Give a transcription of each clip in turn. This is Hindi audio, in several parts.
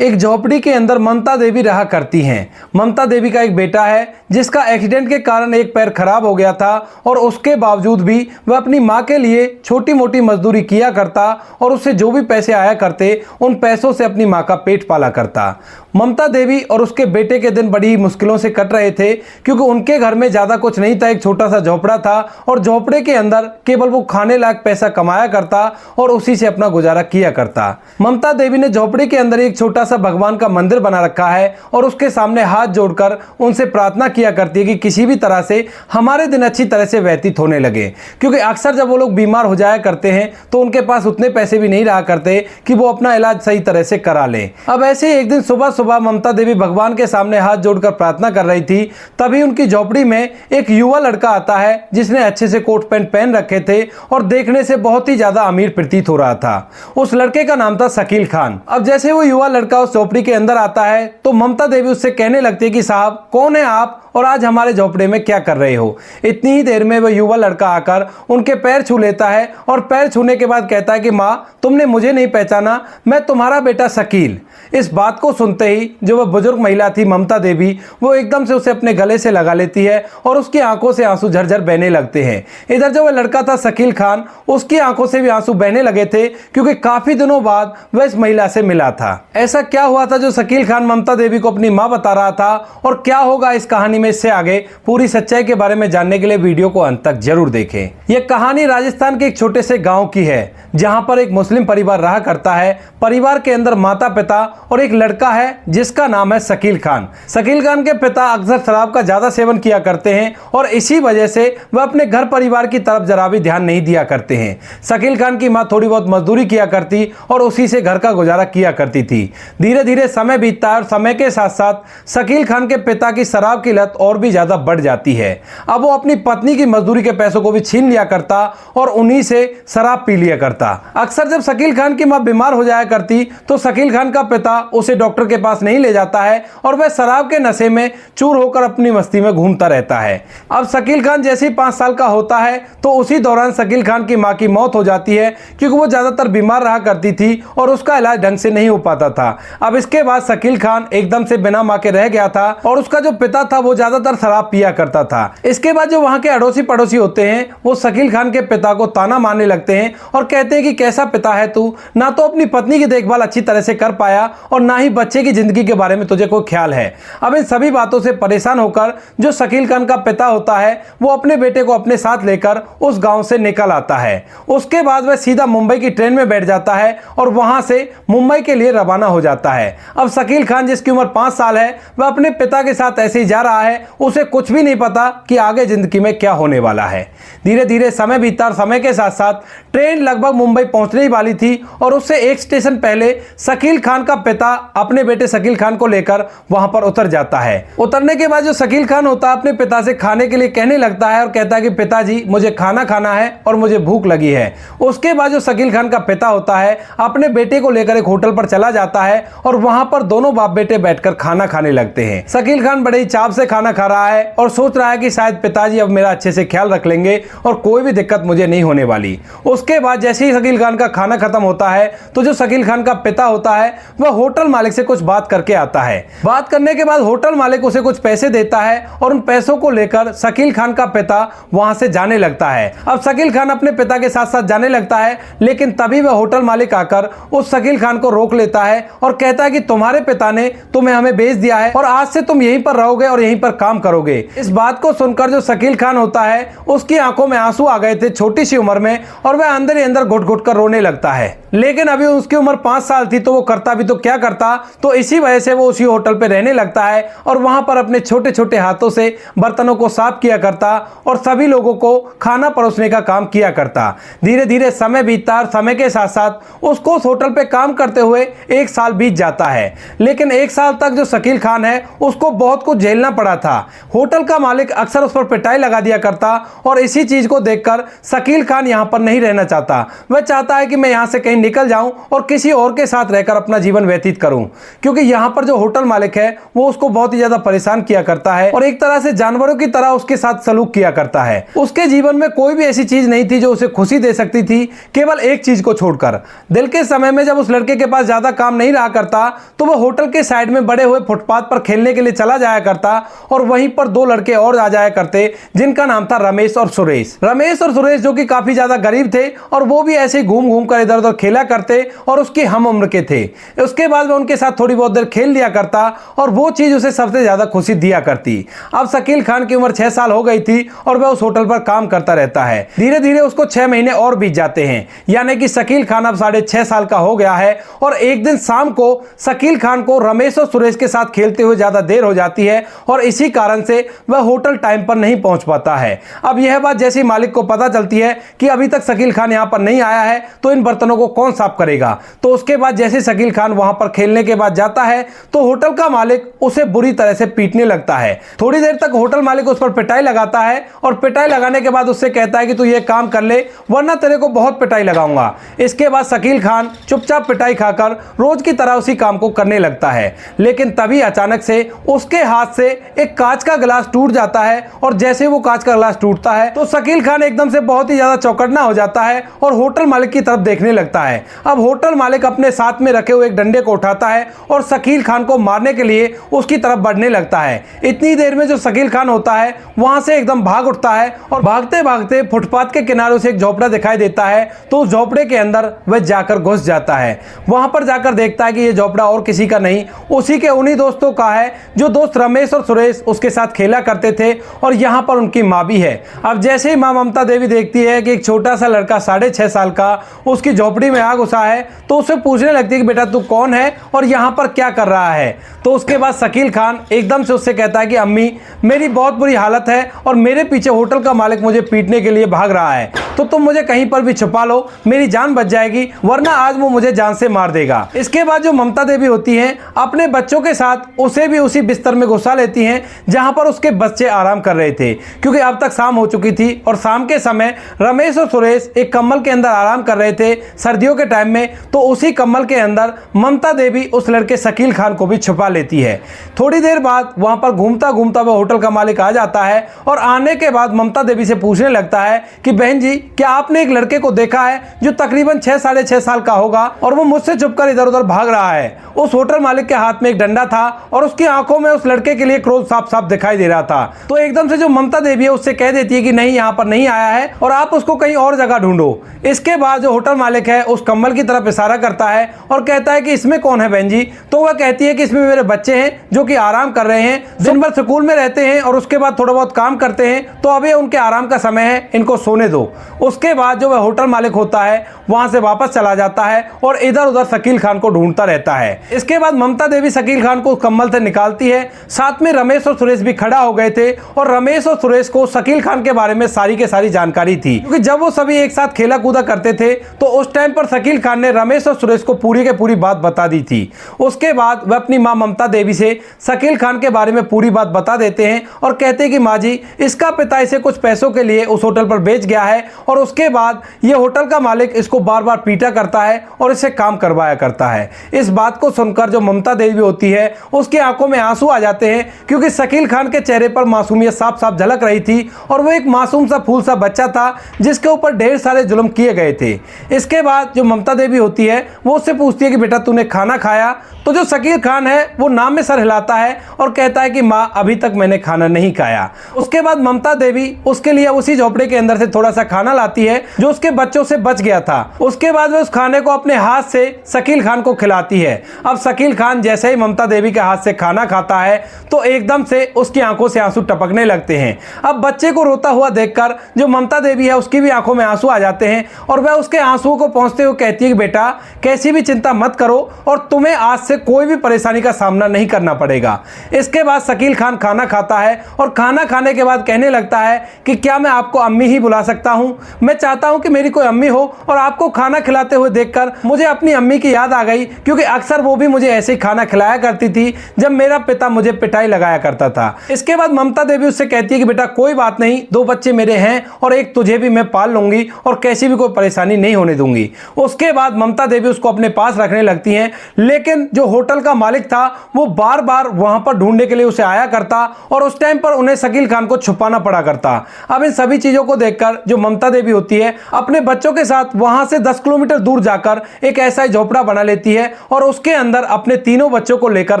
एक झोपड़ी के अंदर ममता देवी रहा करती हैं। ममता देवी का एक बेटा है जिसका एक्सीडेंट के कारण एक पैर खराब हो गया था और उसके बावजूद भी वह अपनी मां के लिए छोटी मोटी मजदूरी किया करता और उससे जो भी पैसे आया करते उन पैसों से अपनी मां का पेट पाला करता। ममता देवी और उसके बेटे के दिन बड़ी मुश्किलों से कट रहे थे क्योंकि उनके घर में ज़्यादा कुछ नहीं था, एक छोटा सा झोपड़ा था और झोपड़े के अंदर केवल वो खाने लायक पैसा कमाया करता और उसी से अपना गुजारा किया करता। ममता देवी ने झोपड़ी के अंदर एक छोटा सा भगवान का मंदिर बना रखा है और उसके सामने हाथ जोड़कर उनसे प्रार्थना किया करती है कि किसी भी तरह से हमारे दिन अच्छी तरह से व्यतीत होने लगे, क्योंकि अक्सर जब वो लोग बीमार हो जाया करते हैं तो उनके पास उतने पैसे भी नहीं रहा करते कि वो अपना इलाज सही तरह से करा ले। अब ऐसे ही एक दिन सुबह सुबह ममता देवी भगवान के सामने हाथ जोड़कर प्रार्थना कर रही थी, तभी उनकी झोपड़ी में एक युवा लड़का आता है जिसने अच्छे से कोट पैंट पहन रखे थे और देखने से बहुत ही ज्यादा अमीर प्रतीत हो रहा था। उस लड़के का नाम था शकील खान। अब जैसे वो युवा लड़का उस झोपड़ी के अंदर आता है तो ममता देवी उससे कहने लगती है कि साहब कौन है आप और आज हमारे झोपड़े में क्या कर रहे हो। इतनी ही देर में वह युवा लड़का आकर उनके पैर छू लेता है और पैर छूने के बाद कहता है कि माँ तुमने मुझे नहीं पहचाना, मैं तुम्हारा बेटा शकील। इस बात को सुनते ही जो वह बुजुर्ग महिला थी ममता देवी, वो एकदम से उसे अपने गले से लगा लेती है और उसकी आंखों से आंसू झरझर बहने लगते हैं। इधर जो वह लड़का था शकील खान, उसकी आंखों से भी आंसू बहने लगे थे क्योंकि काफी दिनों बाद वह इस महिला से मिला था। ऐसा क्या हुआ था जो शकील खान ममता देवी को अपनी मां बता रहा था और क्या होगा इस कहानी में, इससे आगे पूरी सच्चाई के बारे में जानने के लिए वीडियो को अंत तक जरूर देखें। यह कहानी राजस्थान के एक छोटे से गांव की है जहां पर एक मुस्लिम परिवार रहा करता है। परिवार के अंदर माता पिता और एक लड़का है जिसका नाम है शकील खान। शकील खान के पिता अक्सर शराब का ज्यादा सेवन किया करते हैं और इसी वजह से वह अपने घर परिवार की तरफ जरा भी ध्यान नहीं दिया करते हैं। शकील खान की मां थोड़ी बहुत मजदूरी किया करती और उसी से घर का गुजारा किया करती थी। धीरे धीरे समय बीतता है और समय के साथ साथ शकील खान के पिता की शराब की लत और भी ज्यादा बढ़ जाती है। अब वो अपनी पत्नी की मजदूरी के पैसों को भी छीन लिया करता और उन्हीं से शराब पी लिया करता। अक्सर जब शकील खान की मां बीमार हो जाया करती तो शकील खान का पिता उसे डॉक्टर के पास नहीं ले जाता है और वह शराब के नशे में चूर होकर अपनी मस्ती में घूमता रहता है। अब शकील खान जैसे ही 5 साल का होता है तो उसी दौरान शकील खान की मां की मौत हो जाती है क्योंकि वो ज्यादातर बीमार रहा करती थी और उसका इलाज ढंग से नहीं हो पाता था। अब इसके बाद शकील खान एकदम से बिना मां के रह गया था और उसका जो पिता था वो ज्यादातर शराब पिया करता था। इसके बाद जो वहां के अड़ोसी पड़ोसी होते हैं वो शकील खान के पिता को ताना मारने लगते हैं और कहते हैं कि कैसा पिता है तू, ना तो अपनी पत्नी की देखभाल अच्छी तरह से कर पाया और ना ही बच्चे की जिंदगी के बारे में तुझे कोई ख्याल है। अब इन सभी बातों से परेशान होकर जो शकील खान का पिता होता है वो अपने बेटे को अपने साथ लेकर उस गांव से निकल आता है। उसके बाद वह सीधा मुंबई की ट्रेन में बैठ जाता है और वहां से मुंबई के लिए रवाना हो जाता है। अब शकील खान जिसकी उम्र 5 साल है वह अपने पिता के साथ ऐसे ही जा रहा है, उसे कुछ भी नहीं पता कि आगे जिंदगी में क्या होने वाला है। धीरे धीरे समय बीतता और समय के साथ साथ ट्रेन लगभग मुंबई पहुंचने ही वाली थी और उससे एक स्टेशन पहले शकील खान का पिता अपने बेटे शकील खान को लेकर वहां पर उतर जाता है। उतरने के बाद जो शकील खान होता है अपने पिता से खाने के लिए कहने लगता है और कहता है कि पिताजी मुझे खाना खाना है और मुझे भूख लगी है। उसके बाद जो शकील खान का पिता होता है अपने बेटे को लेकर एक होटल पर चला जाता है और वहां पर दोनों बाप बेटे बैठकर खाना खाने लगते हैं। शकील खान बड़े ही चाव से खाना खा रहा है और सोच रहा है कि शायद पिताजी अब मेरा अच्छे से ख्याल रख लेंगे और कोई भी दिक्कत मुझे नहीं होने वाली। उसके बाद जैसे ही शकील खान का खाना खत्म होता है तो जो शकील खान का पिता होता है वह होटल मालिक से कुछ बात करके आता है। बात करने के बाद होटल मालिक उसे कुछ पैसे देता है और उन पैसों को लेकर शकील खान का पिता वहां से जाने लगता है। अब शकील खान अपने पिता के साथ साथ जाने लगता है, लेकिन तभी वह होटल मालिक आकर उस शकील खान को रोक लेता है और कहता है कि तुम्हारे पिता ने तुम्हें हमें बेच दिया है और आज से तुम यहीं पर रहोगे और यहीं पर काम करोगे। इस बात को सुनकर जो शकील खान होता है उसकी आंखों में आंसू आ गए थे छोटी सी उम्र में और वह अंदर ही अंदर घुट घुट कर रोने लगता है। लेकिन अभी उसकी उम्र 5 साल थी तो वो करता भी तो क्या करता, तो इसी वजह से वो उसी होटल पे रहने लगता है और वहां पर अपने छोटे छोटे हाथों से बर्तनों को साफ किया करता और सभी लोगों को खाना परोसने का काम किया करता। धीरे धीरे समय बीतता और समय के साथ साथ उसको उस होटल पे काम करते हुए 1 साल बीत जाता है। लेकिन 1 साल तक जो शकील खान है उसको बहुत कुछ झेलना पड़ा था। होटल का मालिक अक्सर उस पर पिटाई लगा दिया करता और इसी चीज को देखकर शकील खान यहां पर नहीं रहना चाहता। वह चाहता है कि मैं यहां से कहीं निकल जाऊं और किसी और के साथ रहकर अपना जीवन व्यतीत करूं, क्योंकि यहां पर जो होटल मालिक है वो उसको बहुत ही ज्यादा परेशान किया करता है और एक तरह से जानवरों की तरह उसके साथ सलूक किया करता है। उसके जीवन में कोई भी ऐसी चीज नहीं थी जो उसे खुशी दे सकती थी, केवल एक चीज को छोड़कर। दिल के समय में जब उस लड़के के पास ज्यादा काम नहीं रहा रहा करता तो वह होटल के साइड में बड़े हुए फुटपाथ पर खेलने के लिए चला जाया करता और वहीं पर दो लड़के और आ जाया करते जिनका नाम था रमेश और सुरेश। रमेश और सुरेश जो कि काफी ज्यादा गरीब थे और वो भी ऐसे घूम घूम कर इधर उधर खेला करते और उसके हम उम्र के थे। उसके बाद वह उनके साथ थोड़ी बहुत देर खेल लिया करता और वो चीज उसे सबसे ज्यादा खुशी दिया करती। अब शकील खान की उम्र 6 साल हो गई थी और वह उस होटल पर काम करता रहता है। धीरे धीरे उसको 6 महीने और बीत जाते हैं, यानी कि शकील खान अब 6.5 साल का हो गया है। और एक दिन शाम को शकील खान को रमेश और सुरेश के साथ खेलते हुए ज्यादा देर हो जाती है और इसी कारण से वह होटल टाइम पर नहीं पहुंच पाता है। अब यह बात जैसे मालिक को पता चलती है कि अभी तक शकील खान यहां पर नहीं आया है तो इन बर्तनों को कौन साफ करेगा, तो उसके बाद जैसे शकील खान वहां पर खेलने के बाद जाता है तो होटल का मालिक उसे बुरी तरह से पीटने लगता है। थोड़ी देर तक होटल मालिक उस पर पिटाई लगाता है और पिटाई लगाने के बाद उससे कहता है कि तू ये काम कर ले वरना तेरे को बहुत पिटाई लगाऊंगा। इसके बाद शकील खान चुपचाप पिटाई खाकर रोज की तरह उसी काम को करने लगता है। लेकिन तभी अचानक से उसके हाथ से एक कांच का गिलास टूट जाता है और जैसे वो कांच का गिलास टूटता है तो शकील खान एकदम से बहुत ही ज्यादा चौकन्ना हो जाता है और होटल मालिक की तरफ देखने लगता है। अब होटल मालिक अपने साथ में रखे हुए एक डंडे को उठाता है और शकील खान को मारने के लिए उसकी तरफ बढ़ने लगता है। इतनी देर में जो शकील खान होता है वहां से एकदम भाग उठता है और भागते भागते फुटपाथ के किनारे से एक झोपड़ा दिखाई देता है तो उस झोपड़े के अंदर वह जाकर घुस जाता है। वहां पर जाकर देखता है कि यह झोपड़ा और किसी का नहीं, उसी के उन्हीं दोस्तों का है जो दोस्त रमेश और सुरेश उसके साथ खेला करते थे और यहां पर उनकी मां भी है। अब जैसे ही मां ममता देवी देखती है कि एक छोटा सा लड़का 6.5 साल का उसकी झोपड़ी में आ घुसा है तो उससे पूछने लगती है कि बेटा तू कौन है और यहां पर क्या कर रहा है। तो उसके बाद शकील खान एकदम से उससे कहता है कि अम्मी मेरी बहुत बुरी हालत है और मेरे पीछे होटल का मालिक मुझे पीटने के लिए भाग रहा है, तो तुम मुझे कहीं पर भी छुपा लो, मेरी जान बच जाएगी वरना आज वो मुझे जान से मार देगा। इसके बाद जो ममता देवी होती हैं अपने बच्चों के साथ उसे भी उसी बिस्तर में घुसा लेती हैं जहां पर उसके बच्चे आराम कर रहे थे, क्योंकि अब तक शाम हो चुकी थी और शाम के समय रमेश और सुरेश एक कंबल के अंदर आराम कर रहे थे सर्दियों के टाइम में। तो उसी कंबल के अंदर ममता देवी उस लड़के शकील खान को भी छुपा लेती है। थोड़ी देर बाद वहां पर घूमता घूमता वह होटल का मालिक आ जाता है और आने के बाद ममता देवी से पूछने लगता है कि बहन जी क्या आपने एक लड़के को देखा है जो तकरीबन 6-6.5 साल का होगा और वो मुझसे छुपकर इधर उधर भाग रहा है। उस होटल मालिक के हाथ में एक डंडा था और उसकी आंखों में उस लड़के के लिए क्रोध साफ साफ दिखाई दे रहा था। तो एकदम से जो ममता देवी है उससे कह देती है कि नहीं यहाँ पर नहीं आया है और आप उसको कहीं और जगह ढूंढो। इसके बाद जो होटल मालिक है उस कंबल की तरफ इशारा करता है और कहता है कि इसमें कौन है बहन जी। तो वह कहती है कि इसमें मेरे बच्चे हैं जो कि आराम कर रहे हैं, दिन भर स्कूल में रहते हैं और उसके बाद थोड़ा बहुत काम करते हैं, तो अभी उनके आराम का समय है, इनको सोने दो। उसके बाद जो वह होटल मालिक होता है वहां से वापस चला जाता है और इधर उधर शकील खान को ढूंढता रहता है। इसके बाद ममता देवी शकील खान को कंबल से निकालती है। साथ में रमेश और सुरेश भी खड़ा हो गए थे और रमेश और सुरेश को शकील खान के बारे में सारी के सारी जानकारी थी, क्योंकि जब वो सभी एक साथ खेला कूदा करते थे तो उस टाइम पर शकील खान ने रमेश और सुरेश को पूरी के पूरी बात बता दी थी। उसके बाद वह अपनी मां ममता देवी से शकील खान के बारे में पूरी बात बता देते हैं और कहते हैं कि माँ जी इसका पिता इसे कुछ पैसों के लिए उस होटल पर बेच गया है और उसके बाद ये होटल का मालिक इसको बार बार पीटा करता है और इससे काम करवाया करता है। इस बात को सुनकर जो ममता देवी होती है उसकी आंखों में आंसू आ जाते हैं, क्योंकि शकील खान के चेहरे पर मासूमियत साफ साफ झलक रही थी और वो एक मासूम सा फूल सा बच्चा था जिसके ऊपर ढेर सारे जुल्म किए गए थे। इसके बाद जो ममता देवी होती है वो उससे पूछती है कि बेटा तूने खाना खाया। तो जो शकील खान है वो नाम में सर हिलाता है और कहता है कि माँ अभी तक मैंने खाना नहीं खाया। उसके बाद ममता देवी उसके लिए उसी झोपड़े के अंदर से थोड़ा सा खाना लाती है जो उसके बच्चों से बच गया था। उसके बाद वो उस खाने को अपने हाथ से शकील खान को खिलाती है। अब शकील खान जैसे ही ममता देवी के हाथ से खाना खाता है तो एकदम से उसकी आंखों से आंसू टपकने लगते हैं। अब बच्चे को रोता हुआ देखकर जो ममता देवी है उसकी भी आंखों में आंसू आ जाते हैं और वह उसके आंसुओं को पहुंचते हुए कहती है कि बेटा कैसी भी चिंता मत करो और तुम्हें आज से कोई भी परेशानी का सामना नहीं करना पड़ेगा। इसके बाद शकील खान खाना खाता है और खाना खाने के बाद कहने लगता है कि क्या मैं आपको अम्मी ही बुला सकता हूं, मैं चाहता हूं कि मेरी कोई अम्मी हो। और आपको खाना खिलाते हुए देखकर मुझे अपनी अम्मी की याद आ गई, क्योंकि अक्सर वो भी मुझे ऐसे ही खाना खिलाया करती थी जब मेरा पिता मुझे पिटाई लगाया करता था। इसके बाद ममता देवी उससे कहती है कि बेटा कोई बात नहीं, 2 बच्चे मेरे हैं और एक तुझे भी मैं पाल लूंगी और कैसी भी कोई परेशानी नहीं होने दूंगी। उसके बाद ममता देवी उसको अपने पास रखने लगती हैं, लेकिन जो जो होटल का मालिक था वो बार बार वहां पर ढूंढने के लिए उसे आया करता और उस टाइम पर उन्हें शकील खान को छुपाना पड़ा करता। अब इन सभी चीजों को देखकर जो ममता देवी होती है अपने बच्चों के साथ वहां से 10 किलोमीटर दूर जाकर एक ऐसा झोपड़ा बना लेती है और उसके अंदर अपने तीनों बच्चों को लेकर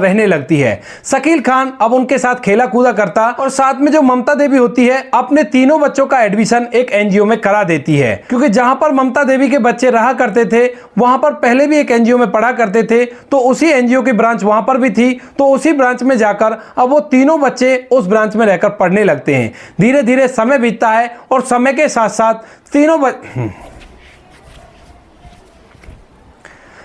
रहने लगती है। शकील खान अब उनके साथ खेला कूदा करता और साथ में जो ममता देवी होती है अपने तीनों बच्चों का एडमिशन एक एनजीओ में करा देती है, क्योंकि जहां पर ममता देवी के बच्चे रहा करते थे वहां पर पहले भी एक एनजीओ में पढ़ा करते थे, तो उसी एनजीओ की ब्रांच वहां पर भी थी, तो उसी ब्रांच में जाकर अब वो तीनों बच्चे उस ब्रांच में रहकर पढ़ने लगते हैं। धीरे धीरे समय बीतता है और समय के साथ साथ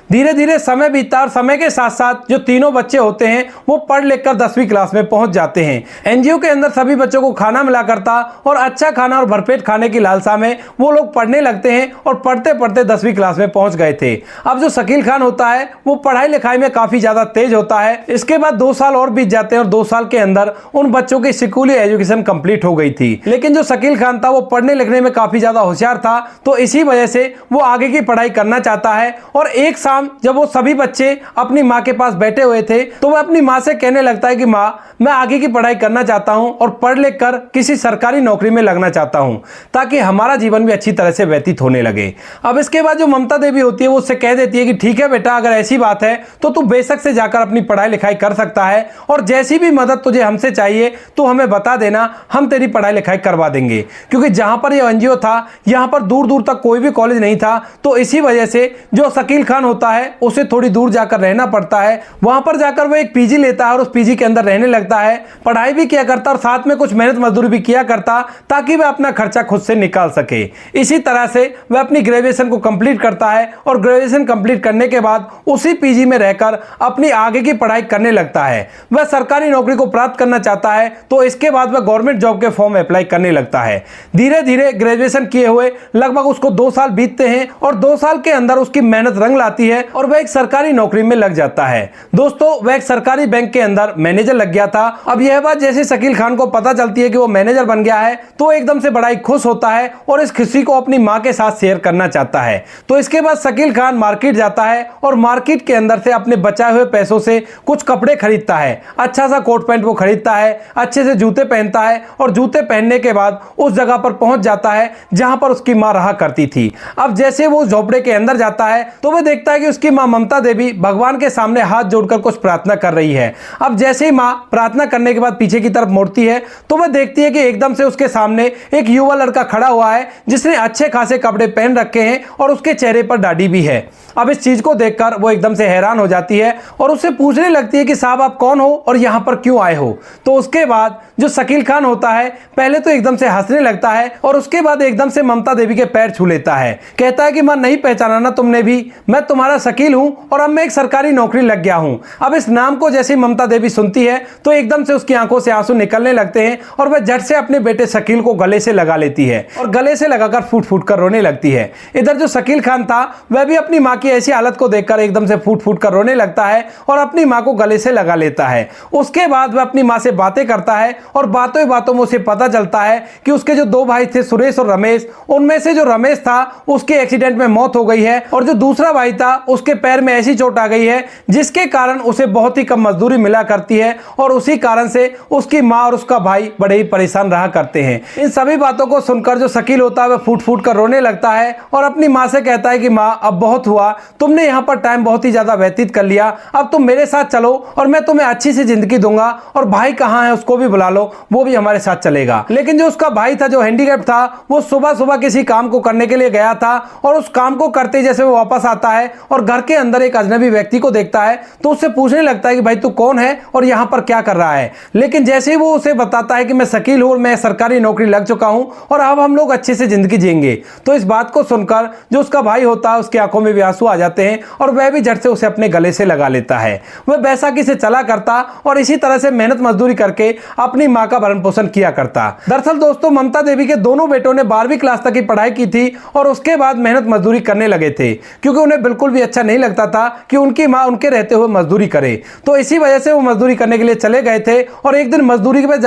धीरे धीरे समय बीतता और समय के साथ साथ जो तीनों बच्चे होते हैं वो पढ़ लिख कर 10वीं क्लास में पहुंच जाते हैं। एनजीओ के अंदर सभी बच्चों को खाना मिला करता और अच्छा खाना और भरपेट खाने की लालसा में वो लोग पढ़ने लगते हैं और पढ़ते पढ़ते 10वीं क्लास में पहुंच गए थे। अब जो शकील खान होता है वो पढ़ाई लिखाई में काफी ज्यादा तेज होता है। इसके बाद 2 साल और बीत जाते हैं और 2 साल के अंदर उन बच्चों की स्कूली एजुकेशन कंप्लीट हो गई थी। लेकिन जो शकील खान था वो पढ़ने लिखने में काफी ज्यादा होशियार था, तो इसी वजह से वो आगे की पढ़ाई करना चाहता है। और एक शाम जब वो सभी बच्चे अपनी माँ के पास बैठे हुए थे तो वह अपनी माँ से कहने लगता है कि माँ, मैं आगे की पढ़ाई करना चाहता हूँ और पढ़ लिख कर किसी सरकारी नौकरी में लगना चाहता हूँ ताकि हमारा जीवन भी अच्छी तरह से व्यतीत होने लगे। अब इसके बाद जो ममता देवी होती है वो उससे कह देती है कि ठीक है बेटा, अगर ऐसी बात है तो तू बेशक से जाकर अपनी पढ़ाई लिखाई कर सकता है और जैसी भी मदद तुझे हमसे चाहिए तो हमें बता देना, हम तेरी पढ़ाई लिखाई करवा देंगे। क्योंकि जहां पर यह एनजीओ था यहां पर दूर दूर तक कोई भी कॉलेज नहीं था, तो इसी वजह से जो शकील खान होता है उसे थोड़ी दूर जाकर रहना पड़ता है। वहां पर जाकर वह एक पीजी लेता है और उस पीजी के अंदर रहने लगता है, पढ़ाई भी किया करता और साथ में कुछ मेहनत मजदूरी भी किया करता ताकि वह अपना खर्चा खुद से निकाल सके। इसी तरह से वह अपनी ग्रेजुएशन को कंप्लीट करता है और ग्रेजुएशन कंप्लीट करने के बाद उसी पीजी में रहकर अपनी आगे की पढ़ाई करने लगता है। वह सरकारी नौकरी को प्राप्त करना चाहता है, तो इसके बाद वह गवर्नमेंट जॉब के फॉर्म अप्लाई करने लगता है। धीरे धीरे ग्रेजुएशन किए हुए लगभग उसको 2 साल बीतते हैं और 2 साल के अंदर उसकी मेहनत रंग लाती है और वह एक सरकारी नौकरी में लग जाता है। दोस्तों, वह एक सरकारी बैंक के अंदर मैनेजर लग गया था। अब यह बात जैसे शकील खान को पता चलती है कि वो मैनेजर बन गया है तो एकदम से बड़ा ही खुश होता है और इस खुशी को अपनी मां के साथ शेयर करना चाहता है। तो इसके बाद शकील खान मार्केट जाता है और मार्केट के अंदर से अपने बचाए हुए पैसों से कुछ कपड़े खरीदता है। अच्छा सा कोट पैंट वो खरीदता है, अच्छे से जूते पहनता है और जूते पहनने के बाद उस जगह पर पहुंच जाता है जहां पर उसकी मां रहा करती थी। अब जैसे वो झोपड़े के अंदर जाता है तो वह देखता है कि उसकी मां ममता देवी भगवान के सामने हाथ जोड़कर कुछ प्रार्थना कर रही है। अब जैसे ही मां प्रार्थना करने के बाद पीछे की तरफ मुड़ती है तो वह देखती है कि एकदम से उसके सामने एक युवा लड़का खड़ा हुआ है जिसने अच्छे खासे कपड़े पहन रखे हैं और उसके चेहरे पर दाढ़ी भी है। अब इस चीज को देखकर वो एकदम से हैरान हो जाती है और उससे पूछने लगती है कि साहब आप कौन हो और यहां पर क्यों आए हो। तो उसके बाद जो शकील खान होता है पहले तो एकदम से हंसने लगता है और उसके बाद एकदम से ममता देवी के पैर छू लेता है। कहता है कि मां, नहीं पहचाना ना तुमने भी, मैं तुम्हारा शकील हूं और अब मैं एक सरकारी नौकरी लग गया हूं। अब इस नाम को जैसे ममता देवी सुनती है तो एकदम से उसकी आंखों से आंसू निकलने लगते हैं और वह झट से अपने बेटे शकील को गले से लगा लेती है और गले से लगाकर फूट फूट कर रोने लगती है। इधर जो शकील खान था वह भी अपनी मां की ऐसी हालत को देखकर एकदम से फूट फूट कर रोने लगता है और अपनी मां को गले से लगा लेता है। उसके बाद वह अपनी मां से बातें करता है और बातों बातों में उसे पता चलता है कि उसके जो 2 भाई थे सुरेश और रमेश, उनमें से जो रमेश था उसके एक्सीडेंट में मौत हो गई है और जो दूसरा भाई था उसके पैर में ऐसी चोट आ गई है जिसके कारण उसे बहुत ही कम मजदूरी मिला करती है और उसी कारण से उसकी मां और उसका भाई बड़े ही परेशान रहा करते हैं। इन सभी बातों को सुनकर जो शकील होता है वह फूट फूट कर रोने लगता है और अपनी मां से कहता है कि मां, अब बहुत हुआ, तुमने यहाँ पर टाइम बहुत ही ज्यादा व्यतीत कर लिया, अब तुम मेरे साथ चलो और मैं तुम्हें अच्छी सी जिंदगी दूंगा और भाई कहाँ है उसको भी बुला लो, वो भी हमारे साथ चलेगा। लेकिन जो उसका भाई था जो हैंडीकैप था वो सुबह सुबह किसी काम को करने के लिए गया था और उस काम को करते जैसे वो वापस आता है और घर के अंदर एक अजनबी व्यक्ति को देखता है तो उससे पूछने लगता है कि भाई तू कौन है और यहाँ पर क्या कर रहा है। लेकिन जैसे ही वो उसे बताता है कि मैं शकील हूं और मैं सरकारी नौकरी लग चुका हूं और अब हम लोग अच्छे से जिंदगी जिएंगे, तो इस बात को सुनकर जो उसका भाई होता है उसकी आंखों में भी आंसू आ जाते हैं और वह भी झट से उसे अपने गले से लगा लेता है। वह बैसाखी से चला करता और इसी तरह से मेहनत मजदूरी करके अपनी मां का भरण पोषण किया करता। दरअसल दोस्तों, ममता देवी के दोनों बेटों ने 12वीं क्लास तक की पढ़ाई की थी और उसके बाद मेहनत मजदूरी करने लगे थे क्योंकि उन्हें बिल्कुल भी अच्छा नहीं लगता था कि उनकी मां उनके रहते हुए मजदूरी करे। तो इसी वजह से वो मजदूरी करने के लिए चले गए थे और एक दिन मजदूरी पे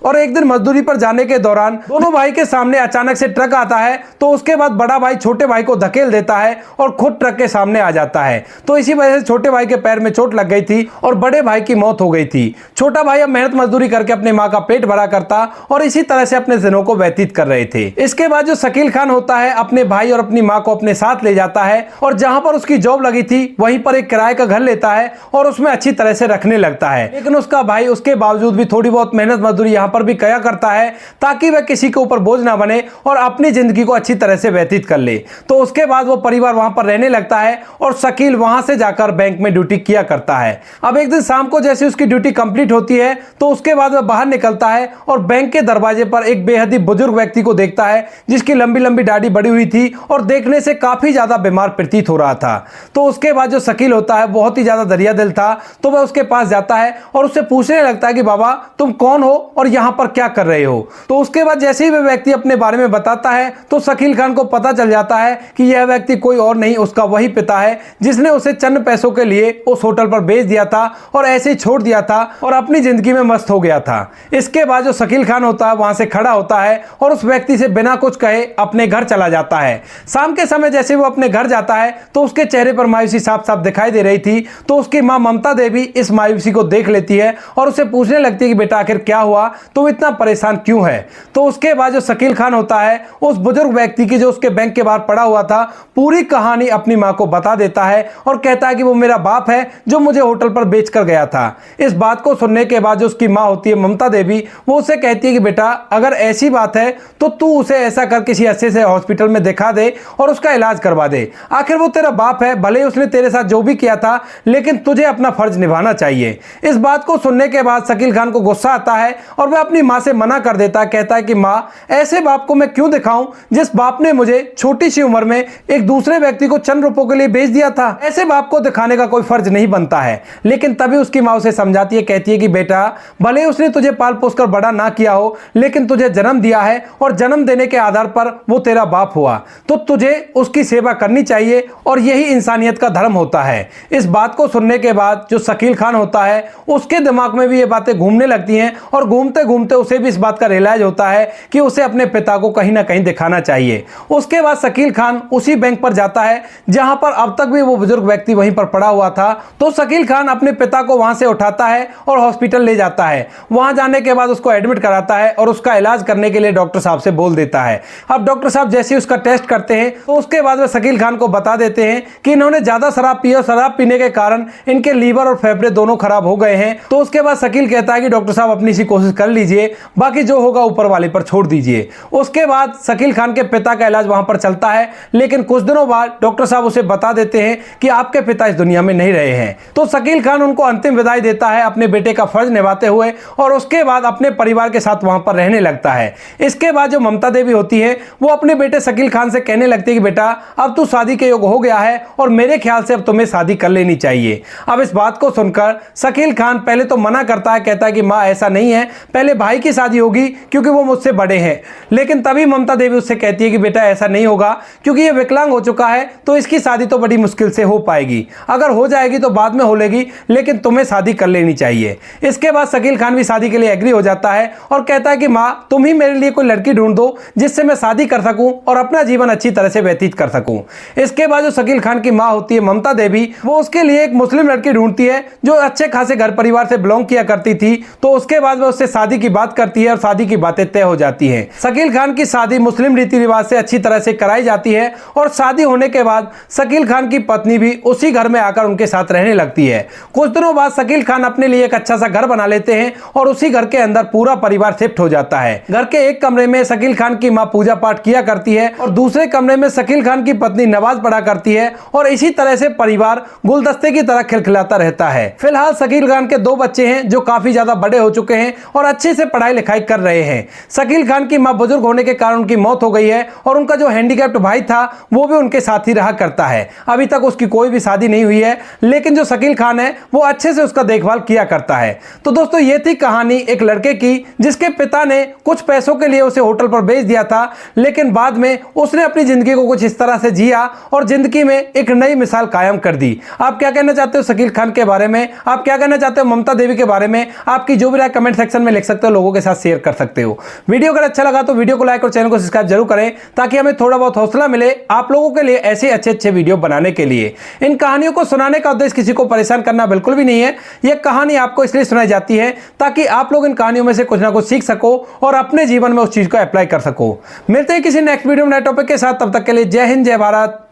और एक दिन मजदूरी पर जाने के दौरान दोनों भाई के सामने अचानक से ट्रक आता है। तो उसके बाद बड़ा भाई छोटे भाई को धकेल देता है और खुद ट्रक के सामने आ जाता है। तो इसी वजह से छोटे भाई के पैर में चोट लग गई थी और बड़े भाई की मौत हो गई थी। छोटा भाई अब मेहनत मजदूरी करके अपनी माँ का पेट भरा करता और इसी तरह से अपने दिनों को व्यतीत कर रहे थे। इसके बाद जो शकील खान होता है अपने भाई और अपनी माँ को अपने साथ ले जाता है और जहां पर उसकी जॉब लगी थी वहीं पर एक किराए का घर लेता है और उसमें अच्छी तरह से रखने लगता है। लेकिन उसका भाई उसके बावजूद भी थोड़ी बहुत मेहनत मजदूरी यहाँ पर भी किया करता है ताकि वह किसी के ऊपर बोझ ना बने और अपनी जिंदगी को अच्छी तरह से व्यतीत कर ले। तो उसके बाद वो परिवार वहां पर रहने लगता है और शकील वहां से जाकर बैंक में ड्यूटी किया करता है। अब एक दिन शाम को जैसे उसकी ड्यूटी कंप्लीट होती है तो उसके बाद वह बाहर निकलता है और बैंक के दरवाजे पर एक बेहद ही बुजुर्ग व्यक्ति को देखता है जिसकी लंबी लंबी दाढ़ी बड़ी हुई थी और देखने से काफी ज्यादा बीमार प्रतीत हो रहा था। तो उसके बाद जो शकील होता है बहुत ही ज्यादा दरिया दिल था। तो वह उसके पास जाता है और उससे पूछने लगता है कि बाबा तुम कौन हो और यहाँ पर क्या कर रहे हो। तो उसके बाद जैसे ही वह व्यक्ति अपने बारे में बताता है तो शकील खान को पता चल जाता है कि यह व्यक्ति कोई और नहीं उसका वही पिता है जिसने उसे चंद पैसों के लिए उस होटल पर बेच दिया था और ऐसे ही छोड़ दिया था और अपनी जिंदगी में मस्त हो गया था। इसके बाद जो शकील खान होता है वहां से खड़ा होता है और उस व्यक्ति से बिना कुछ कहे अपने घर चला जाता है। शाम के समय जैसे वो अपने घर जाता है तो उसके चेहरे पर मायूसी साफ साफ दिखाई दे रही थी। तो उसकी मां ममता देवी इस मायूसी को देख लेती है और उसे पूछने लगती है कि बेटा आखिर क्या हुआ, तुम इतना परेशान क्यों है। तो उसके बाद जो शकील खान होता है उस बुजुर्ग व्यक्ति की जो उसके बैंक के बाहर पड़ा हुआ था पूरी कहानी अपनी मां को बता देता है और कहता है कि वो मेरा बाप है जो मुझे होटल पर बेच कर गया था। इस बात को सुनने के बाद जो उसकी मां होती है ममता देवी वो उसे कहती है कि बेटा अगर ऐसी बात है तो तू उसे ऐसा कर किसी अच्छे से हॉस्पिटल में दिखा दे और उसका इलाज करवा दे। आखिर वो तेरा बाप है, भले ही उसने तेरे साथ जो भी किया था लेकिन तुझे अपना फर्ज निभाना चाहिए। इस बात को सुनने के बाद शकील खान को गुस्सा आता है और वह अपनी मां से मना कर देता है। कहता है कि मां ऐसे बाप को मैं क्यों दिखाऊं जिस बाप ने मुझे छोटी सी उम्र में एक दूसरे व्यक्ति को चंद रुपयों के लिए बेच दिया था। ऐसे बाप को दिखाने का कोई फर्ज नहीं बनता है। लेकिन तभी उसकी मां उसे समझाती है, कहती है कि बेटा भले उसने तुझे पाल पोस कर बड़ा ना किया हो लेकिन तुझे जन्म दिया है और जन्म देने के आधार पर वो तेरा बाप हुआ तो तुझे उसकी सेवा करनी चाहिए और यही इंसानियत का धर्म होता है। इस बात को सुनने के बाद जो शकील खान होता है उसके दिमाग में भी ये बातें घूमने लगती हैं और घूमते घूमते उसे भी इस बात का रियलाइज होता है कि उसे अपने पिता को कहीं ना कहीं दिखाना चाहिए। उसके बाद शकील खान उसी बैंक पर जाता है जहां पर अब तक भी वो बुजुर्ग व्यक्ति वहीं पर पड़ा हुआ था। तो शकील खान अपने पिता को वहां से उठाता है और हॉस्पिटल ले जाता है। वहां जाने के बाद उसको एडमिट कराता है और उसका इलाज करने के लिए डॉक्टर साहब से बोल देता है। अब डॉक्टर साहब जैसे ही उसका टेस्ट करते हैं तो उसके बाद वे शकील खान को बता देते हैं कि इन्होंने ज्यादा शराब पी और शराब पीने के कारण इनके लीवर और फेफड़े दोनों खराब हो गए हैं। तो उसके बाद शकील कहता है कि डॉक्टर साहब अपनी सी कोशिश कर लीजिए, बाकी जो होगा ऊपर वाले पर छोड़ दीजिए। उसके बाद शकील खान के पिता का इलाज वहां पर चलता है लेकिन कुछ दिनों बाद डॉक्टर साहब उसे बता देते हैं कि आपके पिता इस दुनिया में नहीं रहे हैं। तो शकील खान उनको अंतिम विदाई देता है अपने बेटे का फर्ज निभाते हुए और उसके बाद अपने परिवार के साथ वहां पर रहने लगता है। इसके बाद जो ममता देवी होती है वो अपने बेटे शकील खान से कहने लगती है कि बेटा अब तू शादी के योग्य हो गया है और मेरे ख्याल से अब तुम्हें शादी कर लेनी चाहिए। अब इस बात को सुनकर शकील खान पहले तो मना करता है, कहता है कि माँ ऐसा नहीं है, पहले भाई की शादी होगी क्योंकि वो मुझसे बड़े हैं। लेकिन तभी ममता देवी उससे कहती है कि बेटा ऐसा नहीं होगा क्योंकि ये विकलांग हो चुका है तो इसकी शादी तो बड़ी मुश्किल से हो पाएगी, अगर हो जाएगी तो बाद में हो लेगी लेकिन तुम्हें शादी कर लेनी चाहिए। इसके बाद शकील खान भी शादी के लिए एग्री हो जाता है और कहता है कि माँ तुम ही मेरे लिए कोई लड़की ढूंढ दो जिससे मैं शादी कर सकूं और अपना जीवन अच्छी तरह से व्यतीत कर सकूं। इसके बाद जो शकील खान की माँ होती है ममता देवी वो उसके लिए एक मुस्लिम लड़की ढूंढती है जो अच्छे खासे घर परिवार से बिलोंग किया करती थी। तो उसके बाद वह उससे शादी की बात करती है और शादी की बातें तय हो जाती है। शकील खान की शादी मुस्लिम रीति रिवाज से अच्छी तरह से कराई जाती है और शादी होने के बाद शकील खान की पत्नी भी उसी घर में आकर उनके साथ रहने लगती है। कुछ दिनों बाद शकील खान अपने लिए एक अच्छा सा घर बना लेते हैं और उसी घर के अंदर पूरा परिवार शिफ्ट हो जाता है। घर के एक कमरे में शकील खान की मां पूजा पाठ किया करती है और दूसरे कमरे में शकील खान की पत्नी नमाज पढ़ा करती है और इसी तरह से परिवार गुलदस्ते की तरह खिलखिलाता रहता है। फिलहाल शकील खान के 2 बच्चे हैं जो काफी ज्यादा बड़े हो चुके हैं और अच्छे से पढ़ाई लिखाई कर रहे हैं। शकील खान की मां बुजुर्ग होने के कारण उनकी मौत हो गई है और उनका जो हैंडीकैप्ड भाई था वो भी उनके साथ ही रहा करता है। अभी तक उसकी कोई भी शादी नहीं हुई है लेकिन जो शकील खान है वो अच्छे से उसका देखभाल किया करता है। तो दोस्तों ये थी कहानी एक लड़के की जिसके पिता ने कुछ पैसों के लिए उसे होटल पर भेज दिया था लेकिन बाद में उसने अपनी जिंदगी को कुछ इस तरह से जिया और जिंदगी में एक नई मिसाल कायम कर दी। आप क्या कहना चाहते हो शकील खान के बारे में, आप क्या कहना चाहते हो ममता देवी के बारे में, आपकी जो भी राय कमेंट सेक्शन में लिख सकते हो, लोगों के साथ शेयर कर सकते हो। वीडियो अगर अच्छा लगा तो वीडियो को लाइक और चैनल को सब्सक्राइब जरूर करें, ताकि हमें थोड़ा बहुत हौसला मिले आप लोगों के लिए ऐसे अच्छे वीडियो बनाने के लिए। इन कहानियों को सुनाने का उद्देश्य किसी को परेशान करना बिल्कुल भी नहीं है। यह कहानी आपको इसलिए सुनाई जाती है ताकि आप लोग इन कहानियों में से कुछ ना कुछ सीख सको और अपने जीवन में उस चीज को अप्लाई कर सको। मिलते हैं किसी नेक्स्ट वीडियो में नए टॉपिक के साथ, तब तक के लिए जय हिंद, जय भारत,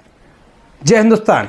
जय हिंदुस्तान।